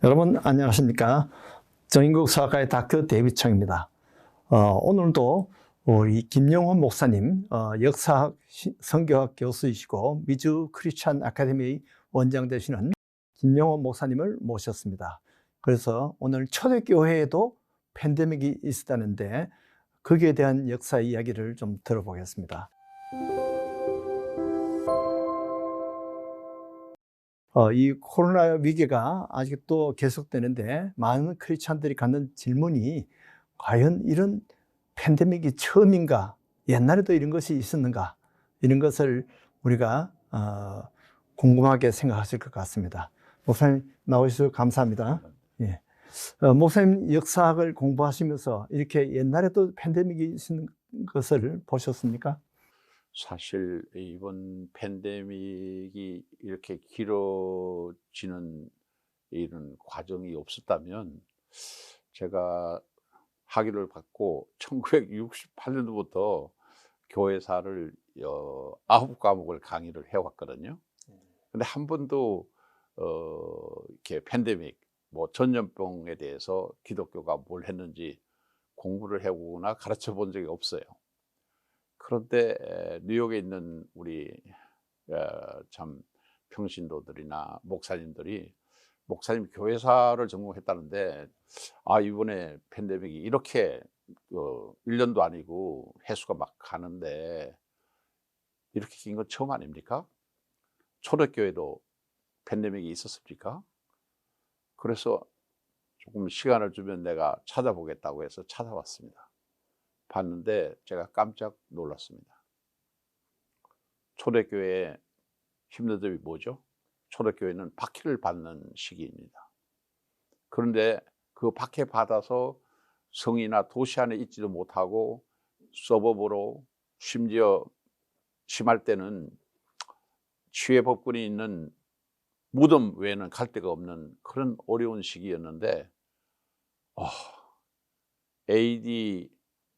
여러분 안녕하십니까? 정인국 서학과의 닥터 데이비청입니다. 오늘도 우리 김영원 목사님, 역사학 선교학 교수이시고 미주 크리스찬 아카데미 원장 되시는 김영원 목사님을 모셨습니다. 그래서 오늘 초대교회에도 팬데믹이 있었다는데 거기에 대한 역사 이야기를 좀 들어보겠습니다. 이 코로나 위기가 아직도 계속되는데 많은 크리스찬들이 갖는 질문이 과연 이런 팬데믹이 처음인가? 옛날에도 이런 것이 있었는가? 이런 것을 우리가 궁금하게 생각하실 것 같습니다. 목사님 나오셔서 감사합니다. 예. 목사님 역사학을 공부하시면서 이렇게 옛날에도 팬데믹이 있는 것을 보셨습니까? 사실 이번 팬데믹이 이렇게 길어지는 이런 과정이 없었다면 제가 학위를 받고 1968년도부터 교회사를 9과목을 강의를 해왔거든요. 근데 한 번도 이렇게 팬데믹, 뭐 전염병에 대해서 기독교가 뭘 했는지 공부를 해보거나 가르쳐 본 적이 없어요. 그런데 뉴욕에 있는 우리 참 평신도들이나 목사님들이 목사님 교회사를 전공했다는데 이번에 팬데믹이 이렇게 1년도 아니고 해수가 막 가는데 이렇게 긴 건 처음 아닙니까? 초대교회도 팬데믹이 있었습니까? 그래서 조금 시간을 주면 내가 찾아보겠다고 해서 찾아왔습니다. 봤는데 제가 깜짝 놀랐습니다. 초대교회의 힘든 점이 뭐죠? 초대교회는 박해를 받는 시기입니다. 그런데 그 박해 받아서 성이나 도시 안에 있지도 못하고 서버브로 심지어 심할 때는 치외법군이 있는 무덤 외에는 갈 데가 없는 그런 어려운 시기였는데 AD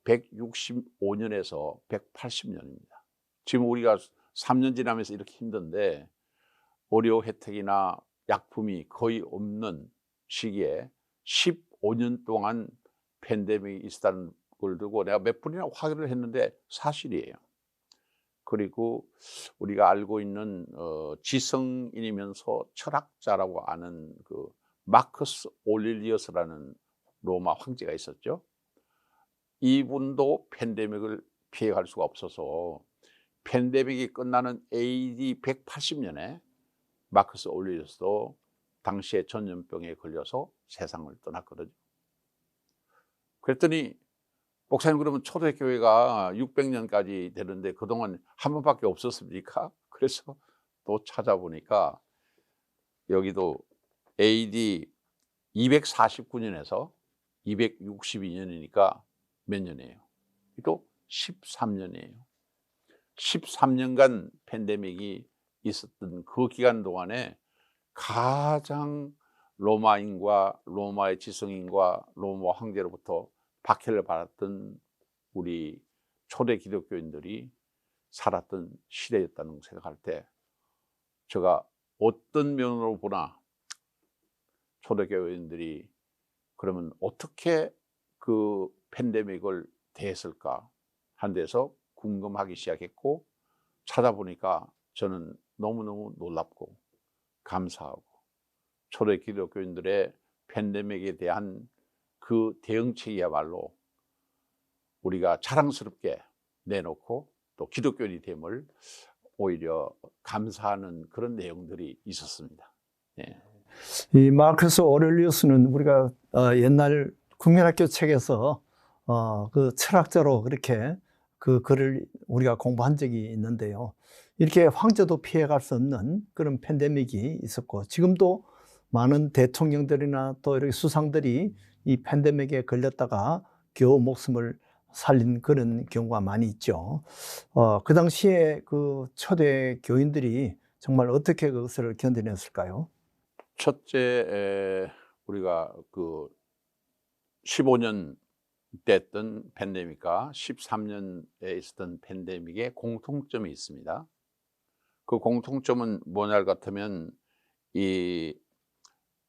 165년에서 180년입니다. 지금 우리가 3년 지나면서 이렇게 힘든데 의료 혜택이나 약품이 거의 없는 시기에 15년 동안 팬데믹이 있었다는 걸 두고 내가 몇 번이나 확인을 했는데 사실이에요. 그리고 우리가 알고 있는 지성인이면서 철학자라고 아는 그 마커스 올릴리어스라는 로마 황제가 있었죠. 이분도 팬데믹을 피해갈 수가 없어서 팬데믹이 끝나는 AD 180년에 마커스 올릴리어스도 당시에 전염병에 걸려서 세상을 떠났거든요. 그랬더니 목사님 그러면 초대교회가 600년까지 되는데 그동안 한 번밖에 없었습니까? 그래서 또 찾아보니까 여기도 AD 249년에서 262년이니까 몇 년이에요? 또 13년이에요. 13년간 팬데믹이 있었던 그 기간 동안에 가장 로마인과 로마의 지성인과 로마 황제로부터 박해를 받았던 우리 초대 기독교인들이 살았던 시대였다는 생각할 때 제가 어떤 면으로 보나 초대교인들이 그러면 어떻게 그 팬데믹을 대했을까 한 데서 궁금하기 시작했고 찾아보니까 저는 너무너무 놀랍고 감사하고 초대 기독교인들의 팬데믹에 대한 그 대응책이야말로 우리가 자랑스럽게 내놓고 또 기독교인이 됨을 오히려 감사하는 그런 내용들이 있었습니다. 예. 이 마르크스 오렐리우스는 우리가 옛날 국민학교 책에서 그 철학자로 그렇게 그 글을 우리가 공부한 적이 있는데요. 이렇게 황제도 피해갈 수 없는 그런 팬데믹이 있었고 지금도 많은 대통령들이나 또 이렇게 수상들이 이 팬데믹에 걸렸다가 겨우 목숨을 살린 그런 경우가 많이 있죠. 그 당시에 그 초대 교인들이 정말 어떻게 그것을 견뎌냈을까요? 첫째 우리가 그 15년 됐던 팬데믹과 13년에 있었던 팬데믹에 공통점이 있습니다. 그 공통점은 뭐냐 같으면 이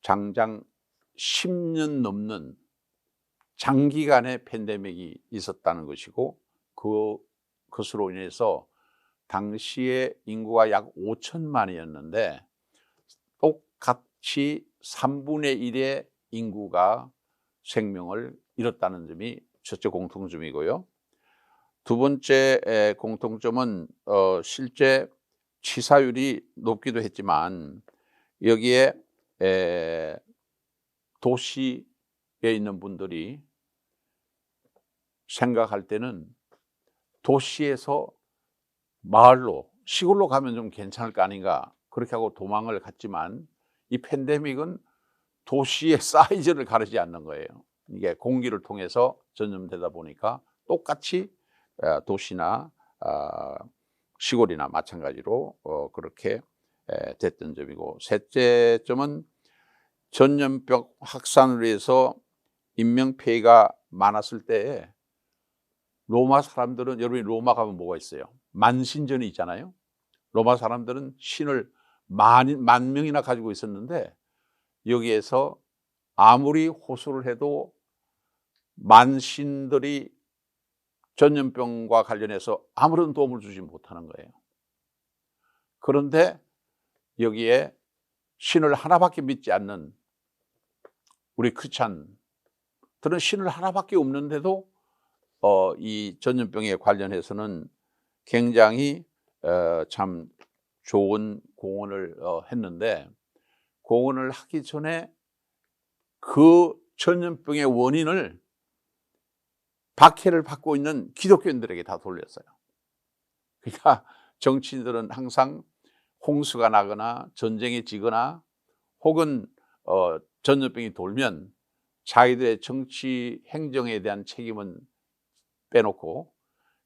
장장 10년 넘는 장기간의 팬데믹이 있었다는 것이고, 그것으로 인해서 당시에 인구가 약 5천만이었는데 똑같이 3분의 1의 인구가 생명을 잃었다는 점이 첫째 공통점이고요. 두 번째 공통점은 실제 치사율이 높기도 했지만 여기에 도시에 있는 분들이 생각할 때는 도시에서 마을로, 시골로 가면 좀 괜찮을 거 아닌가, 그렇게 하고 도망을 갔지만 이 팬데믹은 도시의 사이즈를 가리지 않는 거예요. 이게 공기를 통해서 전염되다 보니까 똑같이 도시나 시골이나 마찬가지로 그렇게 됐던 점이고, 셋째 점은 전염병 확산으로 해서 인명피해가 많았을 때에 로마 사람들은, 여러분이 로마 가면 뭐가 있어요? 만신전이 있잖아요. 로마 사람들은 신을 만 명이나 가지고 있었는데 여기에서 아무리 호소를 해도 만신들이 전염병과 관련해서 아무런 도움을 주지 못하는 거예요. 그런데 여기에 신을 하나밖에 믿지 않는 우리 크리스찬들은 신을 하나밖에 없는데도 이 전염병에 관련해서는 굉장히 참 좋은 공헌을 했는데, 공헌을 하기 전에 그 전염병의 원인을 박해를 받고 있는 기독교인들에게 다 돌렸어요. 그러니까 정치인들은 항상 홍수가 나거나 전쟁이 지거나 혹은 전염병이 돌면 자기들의 정치 행정에 대한 책임은 빼놓고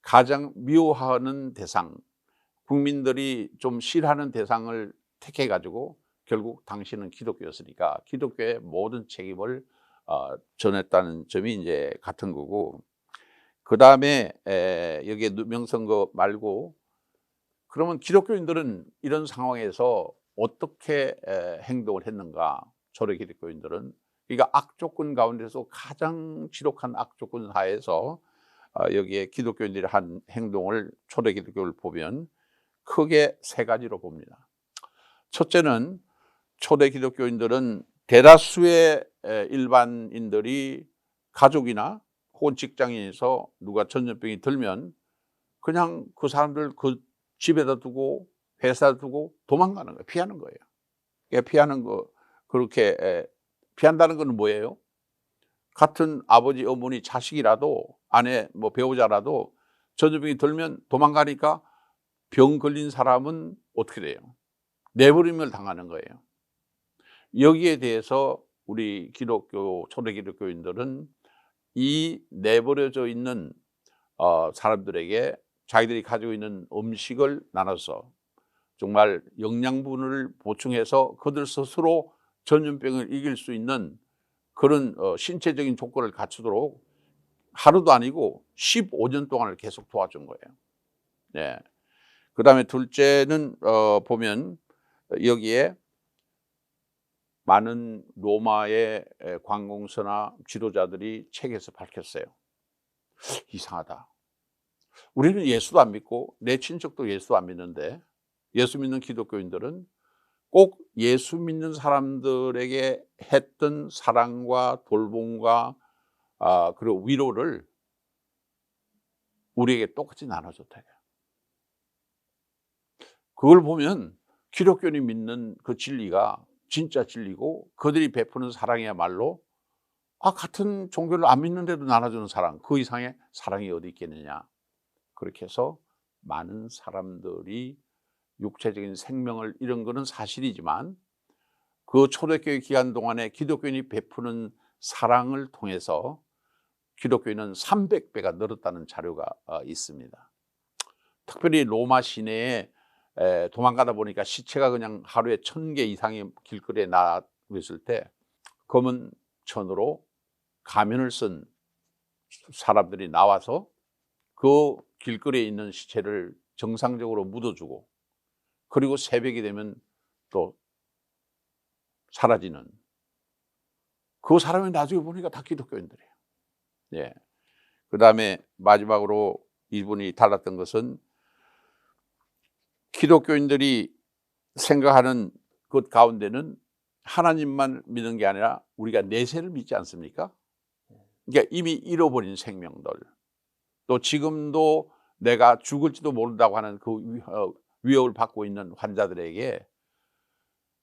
가장 미워하는 대상, 국민들이 좀 싫어하는 대상을 택해 가지고 결국 당신은 기독교였으니까 기독교의 모든 책임을 전했다는 점이 이제 같은 거고, 그다음에 여기에 누명선거 말고, 그러면 기독교인들은 이런 상황에서 어떻게 행동을 했는가? 초대 기독교인들은, 그러니까 악조건 가운데서 가장 지독한 악조건 하에서 여기에 기독교인들이 한 행동을, 초대 기독교를 보면 크게 세 가지로 봅니다. 첫째는 초대 기독교인들은 대다수의 일반인들이 가족이나 혹은 직장인에서 누가 전염병이 들면 그냥 그 사람들 그 집에다 두고 회사에 두고 도망가는 거예요. 피하는 거예요. 피하는 거, 그렇게 피한다는 건 뭐예요? 같은 아버지, 어머니, 자식이라도, 아내, 뭐 배우자라도 전염병이 들면 도망가니까 병 걸린 사람은 어떻게 돼요? 내버림을 당하는 거예요. 여기에 대해서 우리 기독교, 초대 기독교인들은 이 내버려져 있는 사람들에게 자기들이 가지고 있는 음식을 나눠서 정말 영양분을 보충해서 그들 스스로 전염병을 이길 수 있는 그런 신체적인 조건을 갖추도록 하루도 아니고 15년 동안을 계속 도와준 거예요. 네. 그다음에 둘째는 보면 여기에 많은 로마의 관공서나 지도자들이 책에서 밝혔어요. 이상하다. 우리는 예수도 안 믿고 내 친척도 예수 안 믿는데 예수 믿는 기독교인들은 꼭 예수 믿는 사람들에게 했던 사랑과 돌봄과 그리고 위로를 우리에게 똑같이 나눠줬다. 그걸 보면 기독교인이 믿는 그 진리가 진짜 진리고, 그들이 베푸는 사랑이야말로 같은 종교를 안 믿는데도 나눠주는 사랑, 그 이상의 사랑이 어디 있겠느냐. 그렇게 해서 많은 사람들이 육체적인 생명을 잃은 것은 사실이지만 그 초대교회 기간 동안에 기독교인이 베푸는 사랑을 통해서 기독교인은 300배가 늘었다는 자료가 있습니다. 특별히 로마 시내에 도망가다 보니까 시체가 그냥 하루에 1000개 이상이 길거리에 나와 있을 때 검은 천으로 가면을 쓴 사람들이 나와서 그 길거리에 있는 시체를 정상적으로 묻어주고, 그리고 새벽이 되면 또 사라지는 그 사람이 나중에 보니까 다 기독교인들이에요. 예. 그 다음에 마지막으로 이분이 달랐던 것은 기독교인들이 생각하는 것 가운데는 하나님만 믿는 게 아니라 우리가 내세를 믿지 않습니까? 그러니까 이미 잃어버린 생명들, 또 지금도 내가 죽을지도 모른다고 하는 그 위협을 받고 있는 환자들에게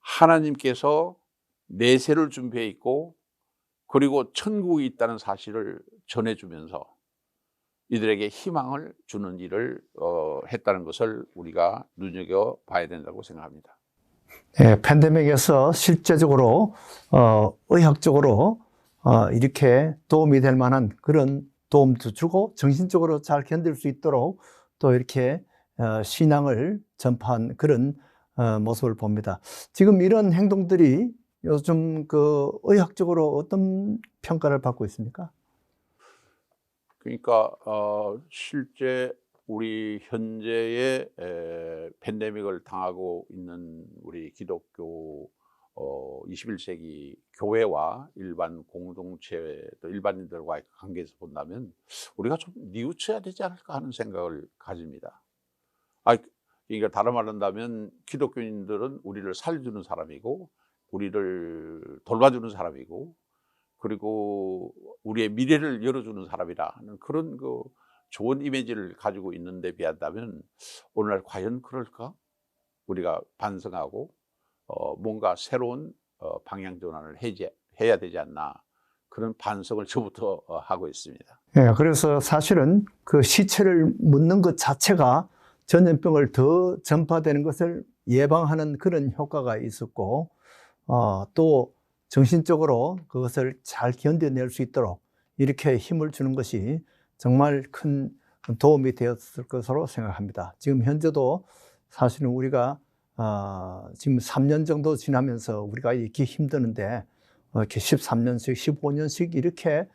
하나님께서 내세를 준비해 있고 그리고 천국이 있다는 사실을 전해주면서 이들에게 희망을 주는 일을 했다는 것을 우리가 눈여겨봐야 된다고 생각합니다. 예, 팬데믹에서 실제적으로 의학적으로 이렇게 도움이 될 만한 그런 도움도 주고 정신적으로 잘 견딜 수 있도록 또 이렇게 신앙을 전파한 그런 모습을 봅니다. 지금 이런 행동들이 요즘 그 의학적으로 어떤 평가를 받고 있습니까? 그러니까 실제 우리 현재의 팬데믹을 당하고 있는 우리 기독교 21세기 교회와 일반 공동체 또 일반인들과의 관계에서 본다면 우리가 좀 뉘우쳐야 되지 않을까 하는 생각을 가집니다. 그러니까 다른 말로 한다면 기독교인들은 우리를 살려주는 사람이고 우리를 돌봐주는 사람이고 그리고 우리의 미래를 열어주는 사람이라는 그런 그 좋은 이미지를 가지고 있는데 비한다면 오늘날 과연 그럴까? 우리가 반성하고 뭔가 새로운 방향 전환을 해야 되지 않나 그런 반성을 저부터 하고 있습니다. 예, 그래서 사실은 그 시체를 묻는 것 자체가 전염병을 더 전파되는 것을 예방하는 그런 효과가 있었고 또 정신적으로 그것을 잘 견뎌낼 수 있도록 이렇게 힘을 주는 것이 정말 큰 도움이 되었을 것으로 생각합니다. 지금 현재도 사실은 우리가 지금 3년 정도 지나면서 우리가 이렇게 힘드는데 이렇게 13년씩, 15년씩 이렇게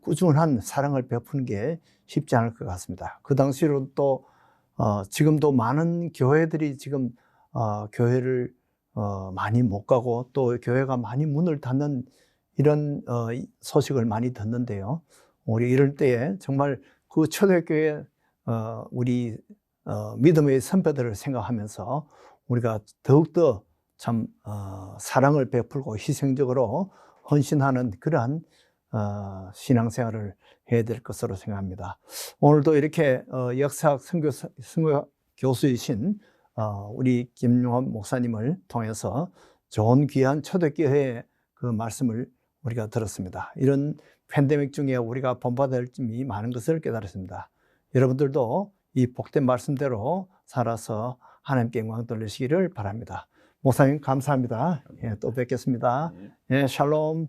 꾸준한 사랑을 베푸는 게 쉽지 않을 것 같습니다. 그 당시로 또 지금도 많은 교회들이 지금 교회를 많이 못 가고 또 교회가 많이 문을 닫는 이런 소식을 많이 듣는데요. 우리 이럴 때에 정말 그 초대교회 우리 믿음의 선배들을 생각하면서 우리가 더욱더 참 사랑을 베풀고 희생적으로 헌신하는 그러한 신앙생활을 해야 될 것으로 생각합니다. 오늘도 이렇게 역사학 선교 교수이신 우리 김용환 목사님을 통해서 좋은 귀한 초대교회의 그 말씀을 우리가 들었습니다. 이런 팬데믹 중에 우리가 본받아야 할 점이 많은 것을 깨달았습니다. 여러분들도 이 복된 말씀대로 살아서 하나님께 영광 돌리시기를 바랍니다. 목사님 감사합니다. 예, 또 뵙겠습니다. 예, 샬롬.